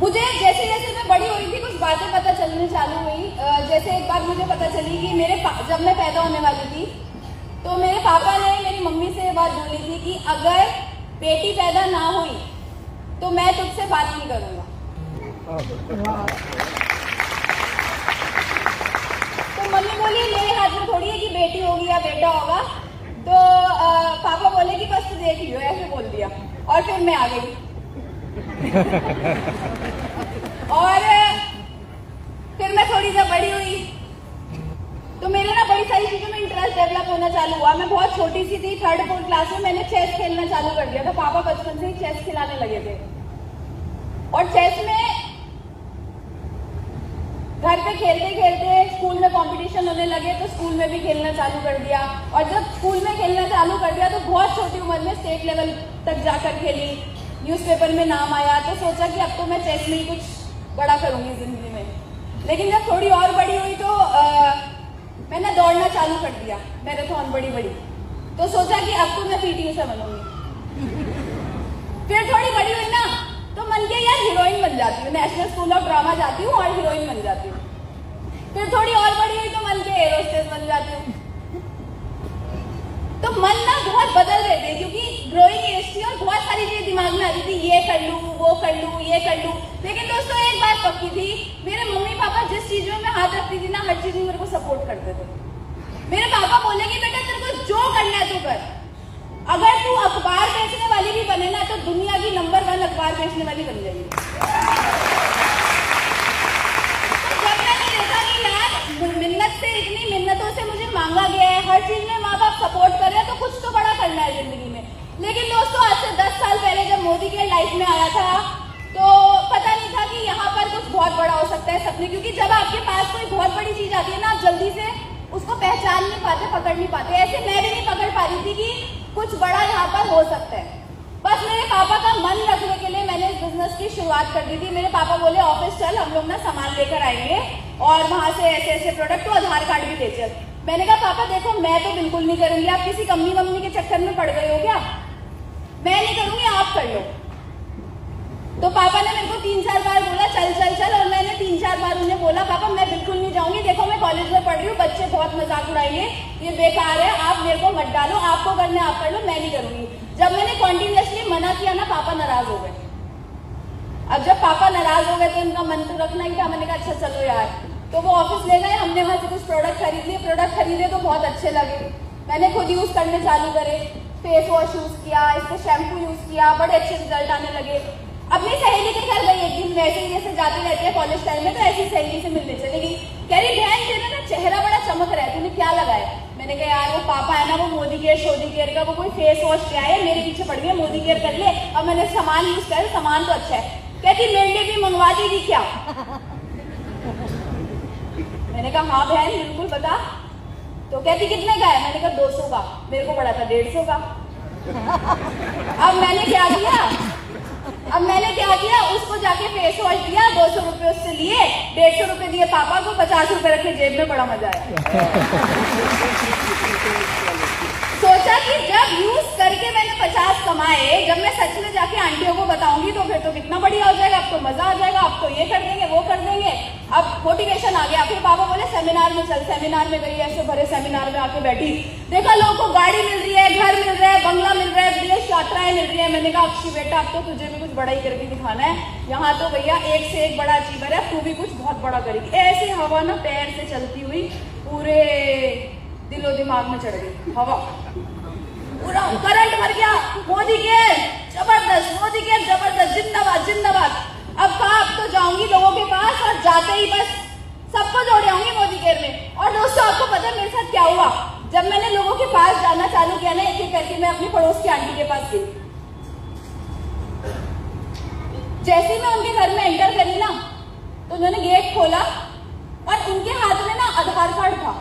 मुझे जैसे जैसे मैं बड़ी हुई थी कुछ बातें पता चलने चालू हुई। जैसे एक बार मुझे पता चली कि जब मैं पैदा होने वाली थी तो मेरे पापा ने मेरी मम्मी से ये बात बोली थी कि अगर बेटी पैदा ना हुई तो मैं तुझसे बात नहीं करूंगा। तो मम्मी बोली मेरे हाथ में थोड़ी है कि बेटी होगी या बेटा होगा। तो पापा बोले कि बस तू देख लियो, ऐसे बोल दिया और फिर मैं आ गई। और फिर मैं थोड़ी जब बड़ी हुई तो मेरे ना बड़ी सारी चीजों में इंटरेस्ट डेवलप होना चालू हुआ। मैं बहुत छोटी सी थी, 3rd 4th क्लास में मैंने चेस खेलना चालू कर दिया था। पापा बचपन से ही चेस खिलाने लगे थे और चेस में घर पे खेलते खेलते स्कूल में कंपटीशन होने लगे तो स्कूल में भी खेलना चालू कर दिया। और जब स्कूल में खेलना चालू कर दिया तो बहुत छोटी उम्र में स्टेट लेवल तक जाकर खेली, न्यूज़पेपर में नाम आया। तो सोचा कि अब तो मैं चेस में ही कुछ बड़ा करूंगी जिंदगी में। लेकिन जब थोड़ी और बड़ी हुई तो मैंने दौड़ना चालू कर दिया, मैराथन बड़ी तो सोचा कि अब तो मैं पीटी उषा बनूंगी। फिर थोड़ी बड़ी हुई ना तो मन किया यार हीरोइन बन जाती हूँ, नेशनल स्कूल ऑफ ड्रामा जाती हूँ और हीरोइन बन जाती हूँ। फिर थोड़ी और बड़ी हुई तो मन किया एयर होस्टेस बन जाती हूँ। तो मन ना बहुत बदल रहे थे क्योंकि ग्रोइंग एज थी और बहुत सारी चीजें दिमाग में आती थी, ये कर लूं, वो कर लूं, ये कर लूं। लेकिन दोस्तों एक बात पक्की थी, मेरे मम्मी पापा जिस चीजों में हाथ रखती थी ना हर चीज में मेरे को सपोर्ट करते थे। मेरे पापा बोले कि बेटा तेरे को जो करना है तू कर, अगर तू अखबार बेचने वाली भी बने ना तो दुनिया की नंबर 1 अखबार बेचने वाली बन जाएगी। तो जब मैंने देखा कि यार मिन्नत से इतनी मिन्नतों से मुझे मांगा गया है, हर चीज में माँ बाप सपोर्ट कर रहे हैं तो कुछ तो बड़ा करना है जिंदगी में। लेकिन दोस्तों आज से 10 साल पहले जब मोदी के लाइफ में आया था तो पता नहीं था कि यहाँ पर कुछ बहुत बड़ा हो सकता है सपने। क्योंकि जब आपके पास कोई बहुत बड़ी चीज आती है ना आप जल्दी से उसको पहचान नहीं पाते, पकड़ नहीं पाते। ऐसे मैं भी नहीं पकड़ पा रही थी कि कुछ बड़ा यहाँ पर हो सकता है। बस मेरे पापा का मन रखने के लिए मैंने इस बिजनेस की शुरुआत कर दी थी। मेरे पापा बोले ऑफिस चल, हम लोग ना सामान लेकर आएंगे और वहां से ऐसे ऐसे प्रोडक्ट, तो आधार कार्ड भी ले चल। मैंने कहा पापा देखो मैं तो बिल्कुल नहीं करूंगी, आप किसी कम्मी वम्मी के चक्कर में पड़ गए हो क्या? मैं नहीं करूंगी, आप कर लो। तो पापा ने मेरे को 3-4 बार बोला चल चल चल और मैंने 3-4 बार उन्हें बोला पापा मैं बिल्कुल नहीं जाऊंगी, देखो मैं कॉलेज में पढ़ रही हूँ, बच्चे बहुत मजाक उड़ाएंगे, ये बेकार है, आप मेरे को मत डालो, आपको करना आप कर लो, मैं नहीं करूंगी। जब मैंने कॉन्टिन्यूसली मना किया ना पापा नाराज हो गए। अब जब पापा नाराज हो गए तो इनका मन तो रखना ही था। मैंने कहा अच्छा चलो यार। तो वो ऑफिस ले गए, हमने वहां से कुछ प्रोडक्ट खरीद लिए। प्रोडक्ट खरीदे तो बहुत अच्छे लगे, मैंने खुद यूज करने चालू करे। फेस वॉश यूज किया, इसको शैम्पू यूज किया, बड़े अच्छे रिजल्ट आने लगे। अपनी सहेली के घर गई एक दिन, वैसे ही जैसे जाती रहती है कॉलेज टाइम में, तो ऐसी सहेली से मिलने चलेगी। कह रही बहन तेरा ना चेहरा बड़ा चमक रहा है, तूने क्या लगाया? मैंने कहा यार वो पापा है ना वो मोदी केयर शोदी केयर का वो कोई फेस वॉश क्या है, मेरे पीछे पड़ गई मोदी केयर कर ले। अब मैंने सामान यूज कर, सामान तो अच्छा है। कहती मेरे लिए भी मंगवा देगी क्या? मैंने कहा हाँ बहन बिल्कुल बता। तो कहती कितने का है? मैंने कहा 200 का। मेरे को पड़ा था 150 का। अब मैंने क्या किया, उसको जाके फेस वॉश दिया, 200 रुपए उससे लिए, 150 रुपए दिए पापा को, 50 रुपए रखे जेब में, बड़ा मजा आया। सोचा कि जब यूज करके मैंने 50 कमाए, जब मैं सच में जाके आंटियों को बताऊंगी तो फिर तो कितना बढ़िया हो जाएगा, अब तो मजा आ जाएगा, अब तो ये कर देंगे वो कर देंगे। अब मोटिवेशन आ गया। फिर पापा बोले सेमिनार में चल। सेमिनार में गई, ऐसे भरे सेमिनार में आके बैठी, देखा लोगों को गाड़ी मिल रही है, घर मिल रहा है, बंगला मिल रहा है, विदेश यात्राएं मिल रही है। मैंने कहा अक्षी बेटा अब तो तुझे भी कुछ बड़ा ही करके दिखाना है, यहाँ तो भैया एक से एक बड़ा अचीवर है, तू भी कुछ बहुत बड़ा करेगी। ऐसे हवा ना पैर से चलती हुई पूरे दिलो दिमाग में चढ़ गई, हवा पूरा करंट भर गया। मोदी केयर जबरदस्त, मोदी केयर जबरदस्त, जिंदाबाद जिंदाबाद। अब कहा अब तो जाऊंगी लोगों के पास और जाते ही बस सबको जोड़ आऊंगी मोदी केयर में। और दोस्तों आपको पता है मेरे साथ क्या हुआ? जब मैंने लोगों के पास जाना चालू किया ना एक एक करके, मैं अपनी पड़ोस की आंटी के पास गई। जैसे मैं उनके घर में एंटर करी ना तो उन्होंने गेट खोला और उनके हाथ में ना आधार कार्ड था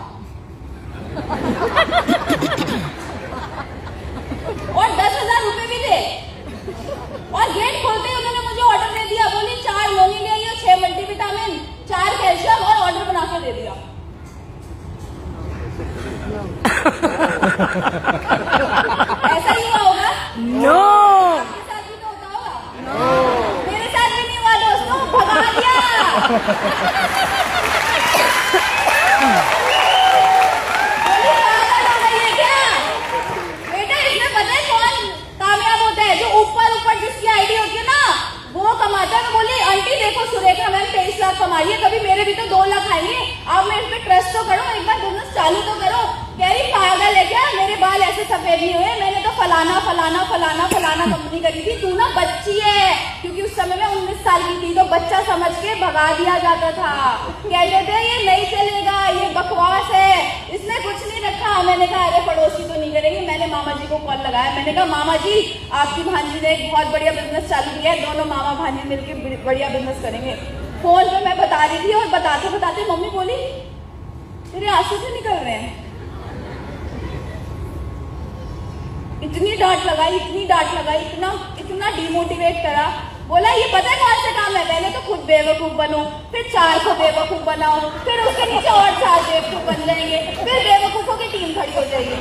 और 10,000 रुपए भी थे। और गेट खोलते ही उन्होंने मुझे ऑर्डर दे दिया, बोली 4 मोनी ले आइए, 6 मल्टीविटामिन, 4 कैल्शियम, और ऑर्डर बना के दे दिया। ऐसा ही हुआ होगा? नो। आपके साथ भी तो होता होगा? नो। मेरे साथ भी नहीं हुआ दोस्तों। बेटा इसमें पता है कौन कामयाब होता है? जो ऊपर ऊपर जिसकी आईडी होती है ना, वो कमाता है। तो बोली आंटी देखो सुरेखा मैम 23 लाख कमा रही है, कभी मेरे भी तो 2 लाख आएंगे, आप मैं इस पे ट्रस्ट तो करो, एक बार बिजनेस चालू तो करो। कह रही पागल है क्या, मेरे बाल ऐसे सफेद नहीं हुए, मैंने तो फलाना फलाना फलाना फलाना कंपनी करी थी, तू ना बच्ची है। क्योंकि उस समय में 19 साल की थी, तो बच्चा समझ के भगा दिया जाता था। कहते थे ये नहीं चलेगा, ये बकवास है, इसने कुछ नहीं रखा। मैंने कहा अरे पड़ोसी तो नहीं करेंगे। मैंने मामा जी को कॉल लगाया, मैंने कहा मामा जी आपकी भांजी ने एक बहुत बढ़िया बिजनेस चालू किया है, दोनों मामा भांजी मिलकर बढ़िया बिजनेस करेंगे। फोन पे मैं बता रही थी और बताते बताते मम्मी बोली तेरे आंसू क्यों निकल रहे हैं? इतनी डांट लगाई, इतनी डांट लगाई, इतना डिमोटिवेट करा। बोला ये पता है कौन सा काम है? पहले तो खुद बेवकूफ बनो, फिर 4 को बेवकूफ बनाओ, फिर उसके नीचे और 4 बेवकूफ बन जाएंगे, फिर बेवकूफों की टीम खड़ी हो जाएगी।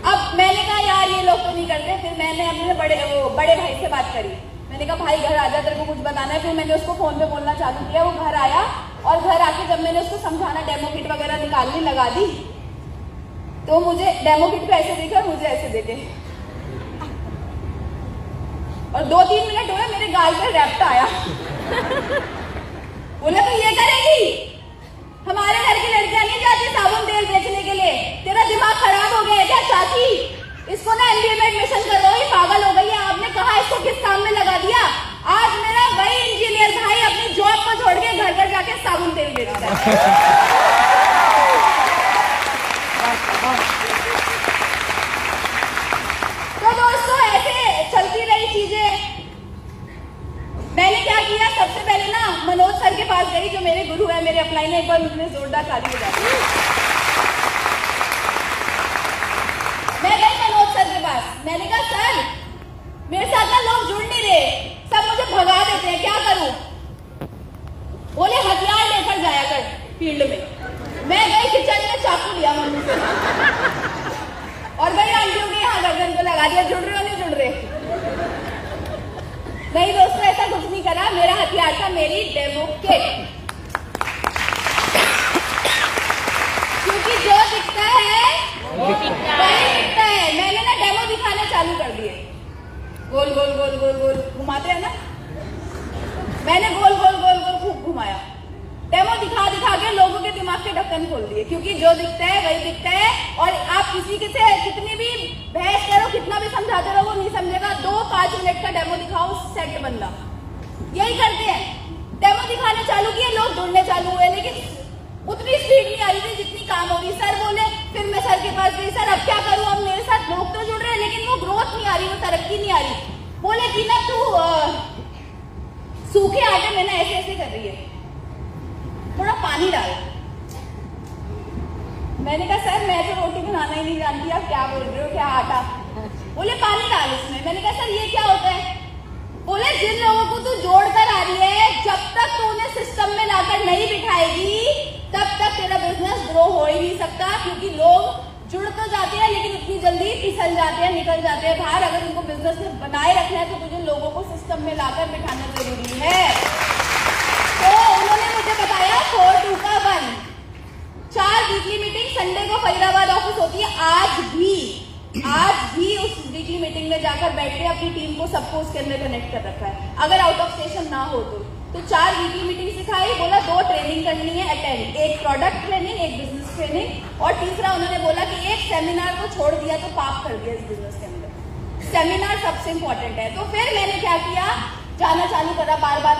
अब मैंने कहा यार ये लोग तो नहीं करते। फिर मैंने अपने बड़े भाई से बात करी। मैंने कहा भाई घर आजा, तेरे को कुछ बताना है। फिर मैंने उसको फोन पे बोलना चालू किया। वो घर आया और घर आके जब मैंने उसको समझाना, डेमो किट वगैरह निकालने लगा दी, तो मुझे डेमो किट पे ऐसे देखे और मुझे ऐसे देखे, और 2-3 मिनट हुए मेरे गाल पे रैप्ट आया। बोला तो ये करेगी? हमारे घर की लड़कियां नहीं जाती साबुन तेल बेचने के लिए, तेरा दिमाग खराब हो गया है क्या चाची? इसको ना MBA में एडमिशन करो, ही पागल हो गई है। आपने कहा इसको किस काम में लगा दिया? आज मेरा वही इंजीनियर भाई अपनी जॉब को छोड़ के घर घर जाके साबुन तेल बेचता है। तो दोस्तों ऐसे चलती रही चीजें। मैंने क्या किया, सबसे पहले ना मनोज सर के पास गई, जो मेरे गुरु है, मेरे अपलाइन है। एक बार उन्होंने जोरदार ताली बजाई। मैं गई मनोज सर के पास। मैंने कहा सर मेरे साथ ना लोग जुड़ नहीं रहे, सब मुझे भगा देते हैं, क्या करूं? बोले हथियार लेकर जाया कर फील्ड में। मैं गई किचन में, चाकू लिया मम्मी से और गई आंटियों के यहाँ गर्दन को लगा दिया, जुड़ रहे हो नहीं जुड़ रहे? नहीं दोस्तों ऐसा कुछ नहीं करा। मेरा हथियार था मेरी डेमो किट। क्योंकि जो दिखता है वही दिखता है। मैंने ना डेमो दिखाने चालू कर दिए। गोल गोल गोल गोल गोल घुमाते हैं ना, मैंने गोल गोल गोल गोल खूब घुमाया। डेमो दिखा दिखा के लोगों के दिमाग के ढक्कन खोल दिए। क्योंकि जो दिखता है वही दिखता है, और आप किसी के से कितनी भी बहस करो, कितना भी समझाते रहो, वो नहीं समझेगा। 2-5 मिनट का डेमो दिखाओ, सेट बंदा। यही करते हैं। डेमो दिखाने चालू किए, लोग जुड़ने चालू हुए, लेकिन उतनी स्पीड नहीं आ रही थी जितनी काम हो रही। सर बोले, फिर मैं सर के पास गई, सर अब क्या करूं? अब मेरे साथ लोग तो जुड़ रहे हैं लेकिन वो ग्रोथ नहीं आ रही, वो तरक्की नहीं आ रही। बोले कि ना तू सूखे आटे में ना ऐसे ऐसे कर रही है, थोड़ा पानी डाल। मैंने कहा सर मैं तो रोटी बनाना ही नहीं जानती, आप क्या बोल रहे हो, क्या आटा? बोले पानी डाल इसमें। मैंने कहा सर ये क्या होता है? बोले जिन लोगों को तू जोड़ कर आ रही है, जब तक तू उन्हें सिस्टम में लाकर नहीं बिठाएगी तब तक तेरा बिजनेस ग्रो हो ही नहीं सकता। क्योंकि लोग जुड़ तो जाते हैं लेकिन इतनी जल्दी फिसल जाते हैं, निकल जाते हैं बाहर। अगर उनको बिजनेस में बनाए रखना है तो तुझे लोगों को सिस्टम में लाकर बिठाना जरूरी है। तो उन्होंने मुझे बताया 4-2 का 1, 4 वीकली मीटिंग संडे को फरीदाबाद ऑफिस होती है। आज भी उस वीकली मीटिंग में जाकर बैठ के अपनी टीम को सबको उसके अंदर कनेक्ट कर रखा है, अगर आउट ऑफ स्टेशन ना हो तो। 4 वीकली मीटिंग सिखाई। बोला 2 ट्रेनिंग करनी है अटेंड, एक प्रोडक्ट ट्रेनिंग, एक बिजनेस ट्रेनिंग, और तीसरा उन्होंने बोला कि एक सेमिनार को छोड़ दिया तो पाप कर दिया इस बिजनेस के अंदर। सेमिनार सबसे इंपॉर्टेंट है। तो फिर मैंने क्या किया, जाना चालू करा बार बार।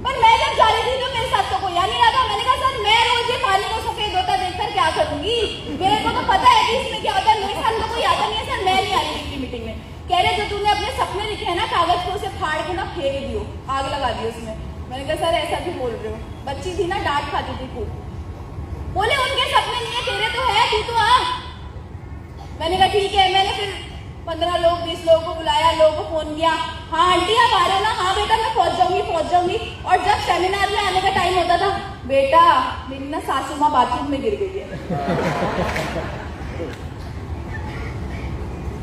पर मैं जब जा रही थी तो मेरे साथ तो कोई आ नहीं रहा था। मैंने कहा सर मैं रोज ये पानी को सफेद होता देखकर क्या करूंगी, मेरे को तो पता है कि इसमें क्या होता है, मेरे साथ तो कोई आता नहीं है। सर मैं नहीं आ रही वीकली मीटिंग में। कह रहे जो तूने अपने सपने लिखे हैं ना कागज को, उसे फाड़ के ना फेंक दियो, आग लगा दियो उसमें। मैंने कहा सर ऐसा क्यों बोल रहे हो? बच्ची थी ना, डांट खाती थी खूब। बोले उनके सपने नहीं है, तेरे तो है, तू तो आ। मैंने कहा ठीक है। मैंने फिर 15 लोग 20 लोगों को बुलाया, लोगों को फोन किया, हाँ आंटी आप आ रहे हो ना? हाँ बेटा मैं पहुंच जाऊंगी। और जब सेमिनार में आने का टाइम होता था, बेटा मेरी ना सासू माँ बाथरूम में गिर गई है।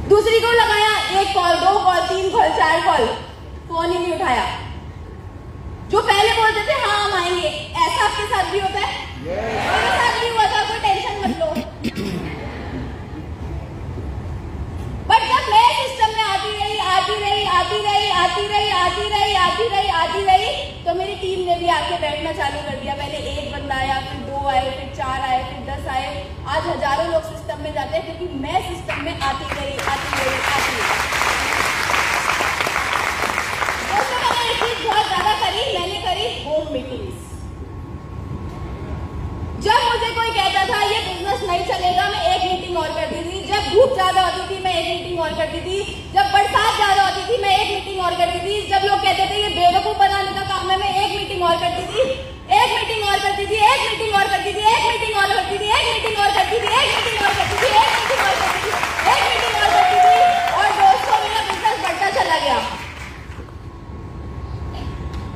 दूसरी को लगाया, 1 call 2 call 3 call 4 call, phone phone ही नहीं उठाया। जो पहले बोलते थे हाँ हम आएंगे, ऐसा आपके साथ भी होता है? मेरे साथ भी हुआ था, कोई टेंशन मत लो। बट जब मैं सिस्टम में आती रही, तो मेरी टीम ने भी आके बैठना चालू कर दिया। पहले एक बंदा आया, फिर 2 आए, फिर 4 आए, फिर 10 आए। आज हजारों लोग सिस्टम में जाते हैं क्योंकि मैं सिस्टम में आती रही। दोस्तों मैंने एक चीज बहुत ज्यादा करी, मैंने करी होम मीटिंग्स। जब मुझे कोई कहता था ये बिजनेस नहीं चलेगा, मैं एक मीटिंग और करती थी। जब धूप ज्यादा होती थी मैं एक मीटिंग और करती थी। जब बरसात ज्यादा होती थी मैं एक मीटिंग और करती थी। जब लोग कहते थे ये बेवकूफ बनाने का काम है, मैं एक मीटिंग और करती थी, एक मीटिंग और करती थी, एक मीटिंग और करती थी, एक मीटिंग और करती थी, एक मीटिंग और करती थी, एक मीटिंग और करती थी, एक मीटिंग और करती थी, एक मीटिंग और करती थी। और दोस्तों मेरा बिजनेस बढ़ता चला गया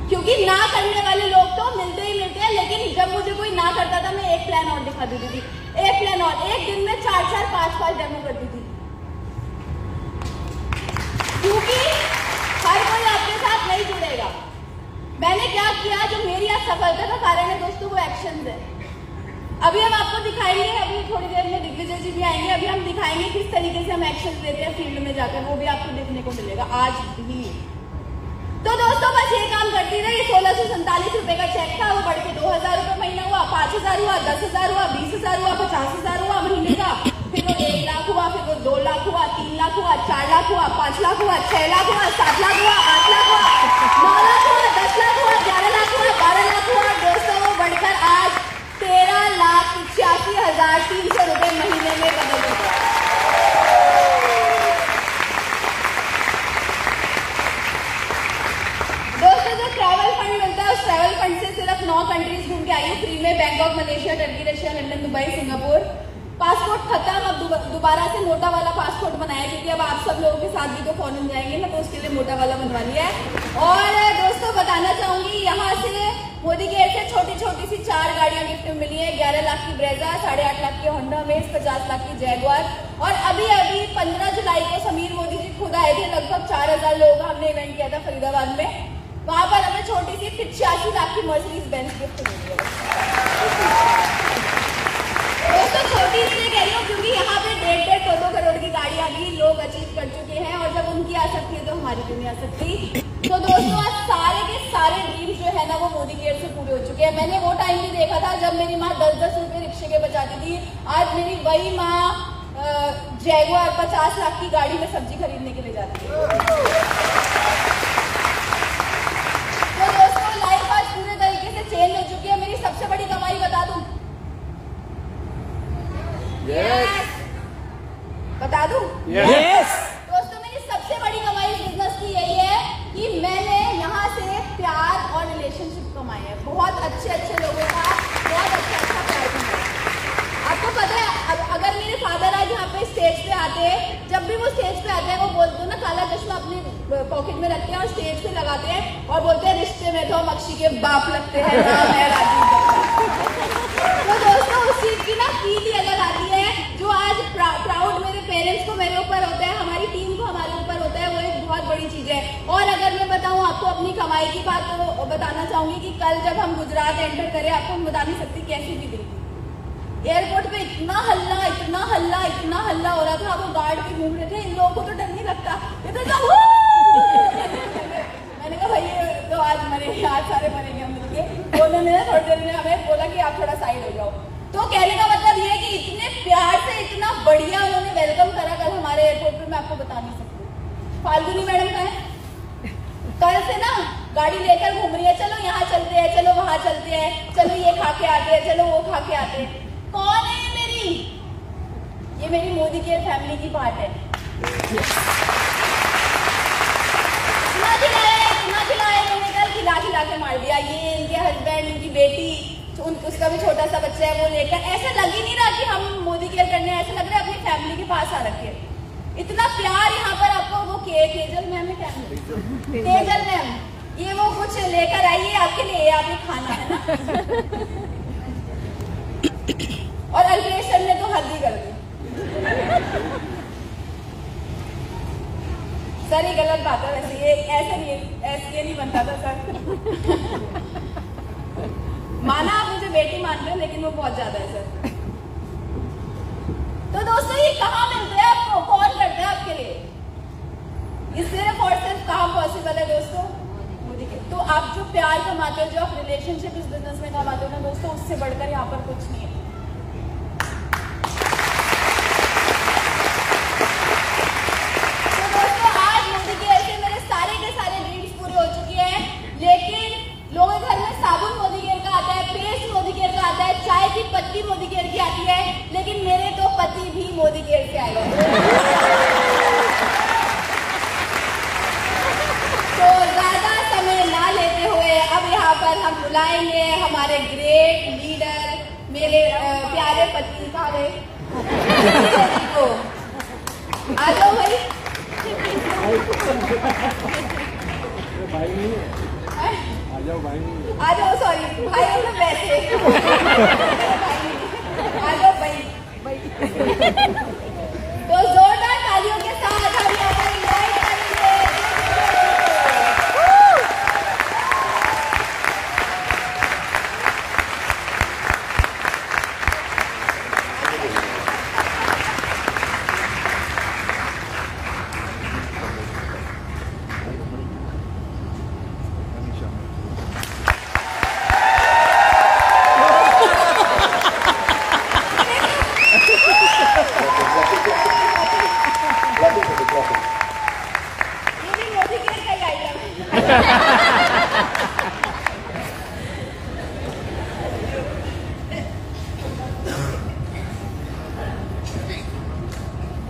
क्योंकि ना करने वाले लोग तो मिलते ही मिलते हैं। लेकिन जब मुझे कोई ना करता था मैं एक प्लान और दिखा देती थी, एक प्लान और। एक दिन में 4-4, 5-5 डेमो करती थी क्योंकि हर कोई आपके साथ नहीं जुड़ेगा। मैंने क्या किया, जो मेरी आज सफलता का कारण है दोस्तों वो एक्शन है। अभी हम आपको दिखाएंगे, अभी थोड़ी देर में दिग्विजय जी भी आएंगे। अभी हम दिखाएंगे किस तरीके से हम एक्शन लेते हैं फील्ड में जाकर, वो भी आपको देखने को मिलेगा आज भी। तो दोस्तों बस ये काम करती रही। 1647 रुपए का चेक था, वो बढ़ के 2000 रुपए महीना हुआ, 5000 हुआ, 10,000 हुआ, 20,000 हुआ, 50,000 हुआ महीने का। फिर वो 1 लाख हुआ, फिर वो 2 लाख हुआ, 3 लाख हुआ, 4 लाख हुआ, 5 लाख हुआ, 6 लाख हुआ, 7 लाख हुआ, 8 लाख हुआ, 9 लाख हुआ, 10 लाख हुआ, 11 लाख हुआ, 12 लाख हुआ। दोस्तों वो बढ़कर आज 13,85,300 रुपए महीने में बदल चुका है। ट्रैवल फंड मिलता है, उस ट्रैवल फंड से सिर्फ 9 कंट्रीज घूम के आई हूँ फ्री में। Bangkok, Malaysia, Turkey, Russia, London, Dubai, Singapore. Passport खत्म, अब दोबारा से मोटा वाला पासपोर्ट बनाया क्योंकि अब आप सब लोगों के साथ भी तो फॉरेन जाएंगे ना, तो उसके लिए मोटा वाला बनवा लिया है। और दोस्तों बताना चाहूंगी यहाँ से मोदी केयर से छोटी छोटी सी 4 गाड़ियां गिफ्ट में मिली है। 11 लाख की ब्रेजा, 8.5 लाख की होंडा अमेज, 50 लाख की जैगुआर। और अभी 15 जुलाई को समीर मोदी जी खुद आए थे, लगभग 4000 लोगों का हमने इवेंट किया था फरीदाबाद में। वहां पर हमें छोटी सी 85 लाख की मर्सिडीज बेंज गिफ्ट मिली है। दोस्तों छोटी इसलिए कह रही हूँ क्योंकि यहाँ पे 1.5 2 करोड़ की गाड़ियां भी लोग अचीव कर चुके हैं, और जब उनकी आ सकती है तो हमारी क्यों नहीं आ सकती। तो दोस्तों आज सारे के सारे ड्रीम्स जो है ना वो मोदी केयर से पूरे हो चुके हैं। मैंने वो टाइम भी देखा था जब मेरी माँ 10-10 रुपए रिक्शे के बचाती थी। आज मेरी वही माँ जैगुआर 50 लाख की गाड़ी में सब्जी खरीदने के लिए जाती है। तो दोस्तों लाइफ आज पूरे तरीके से चेंज हो चुकी है। मेरी सबसे बड़ी कमाई बता दूं? Yes. बता दूं? Yes. दोस्तों मेरी सबसे बड़ी कमाई बिजनेस की यही है कि मैंने यहाँ से प्यार और रिलेशनशिप कमाए हैं। बहुत अच्छे लोगों का बहुत अच्छा प्यार कमाया। आपको पता है अगर मेरे फादर आज यहाँ पे स्टेज पे आते हैं, जब भी वो स्टेज पे आते हैं वो बोलते हैं ना, काला चश्मा अपने पॉकेट में रखते हैं और स्टेज पे लगाते हैं और बोलते हैं रिश्ते में तो हम अक्षी के बाप लगते हैं, नाम है राजीव। तो दोस्तों उस चीज की ना फील ही अलग आती है। जो आज प्राउड मेरे पेरेंट्स को मेरे ऊपर होता है, हमारी टीम को हमारे ऊपर होता है, वो एक बहुत बड़ी चीज है। और अगर मैं बताऊं आपको अपनी कमाई की बात, तो बताना चाहूंगी कि कल जब हम गुजरात एंटर करें, आपको हम बता नहीं सकती कैसी भी दिखी। एयरपोर्ट पे इतना हल्ला हो रहा था, वो गार्ड भी घूम रहे थे, इन लोगों को तो डर नहीं लगता। ये तो सब मैंने कहा भाई तो आज मरेंगे, आज सारे मरेंगे हम मिलके। उन्होंने थोड़ी देर में हमें बोला कि आप थोड़ा साइड हो जाओ। तो कहने का मतलब ये है कि इतने प्यार से इतना बढ़िया उन्होंने वेलकम करा कल हमारे एयरपोर्ट पे, मैं आपको बता नहीं सकती। फाल्गुनी मैडम का है कल से ना गाड़ी लेकर घूम रही है, चलो यहाँ चलते हैं, चलो वहां चलते हैं, चलो ये खा के आते हैं, चलो वो खा के आते हैं। कौन है ये मेरी मोदी केयर फैमिली की पार्ट है। इतना खिलाया मैंने कल, खिला के मार दिया। ये इनके हस्बैंड, इनकी बेटी, उसका भी छोटा सा बच्चा है, वो लेकर ऐसा लग ही नहीं रहा कि हम मोदी केयर करने, ऐसा लग रहा है अपनी फैमिली के पास आ रखे। इतना प्यार यहाँ पर आपको। वो केजल मैम है, क्या तेजल मैम, ये वो कुछ लेकर आई है आपके लिए, आप ये खाना है ना। और अल्पेश सर ने तो हद ही कर दी। सर ये गलत बात है वैसे, ये ऐसे नहीं, ऐसे नहीं बनता था सर। माना आप मुझे बेटी मानते हैं लेकिन वो बहुत ज्यादा है सर। तो दोस्तों ये कहाँ मिलते हैं आपको, कौन करता है आपके लिए? ये सिर्फ और सिर्फ कहाँ पॉसिबल है दोस्तों? मोदी के। तो आप जो प्यार कमाते हो, जो आप रिलेशनशिप इस बिजनेस में कमाते हो ना दोस्तों, उससे बढ़कर यहाँ पर कुछ नहीं है। चाय की पत्ती मोदी केयर की आती है, लेकिन मेरे तो पति भी मोदी केयर से आए हैं। तो ज्यादा समय ना लेते हुए अब यहाँ पर हम बुलाएंगे हमारे ग्रेट लीडर, मेरे प्यारे पति। कहाँ गए? आ जाओ भाई। आ जाओ, सॉरी भाई मतलब वैसे। आ जाओ भाई। तो जोरदार तालियों के साथ हम यहाँ पर इन्वाइट करेंगे।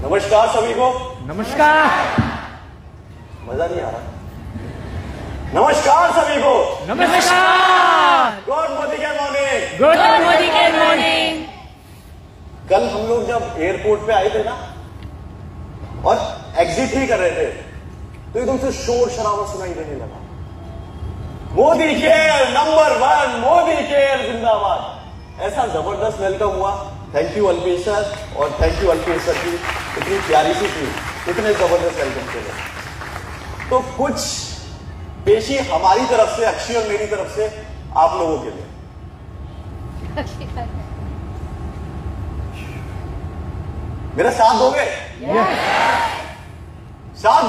नमस्कार सभी को। नमस्कार। मजा नहीं आ रहा? नमस्कार सभी को। नमस्कार। गुड मोदी के मॉर्निंग। गुड मोदी के मॉर्निंग। कल हम लोग जब एयरपोर्ट पे आए थे ना और एग्जिट ही कर रहे थे तो एकदम से शोर शराबा सुनाई देने लगा। Modi care number 1, Modi care जिंदाबाद। ऐसा जबरदस्त वेलकम हुआ। थैंक यू अल्पेश सर, और थैंक यू अल्पेश सर की इतनी प्यारी सी टीम, इतने जबरदस्त वेलकम के लिए। तो कुछ पेशी हमारी तरफ से, अक्षय और मेरी तरफ से आप लोगों के लिए। मेरा साथ दोगे? साथ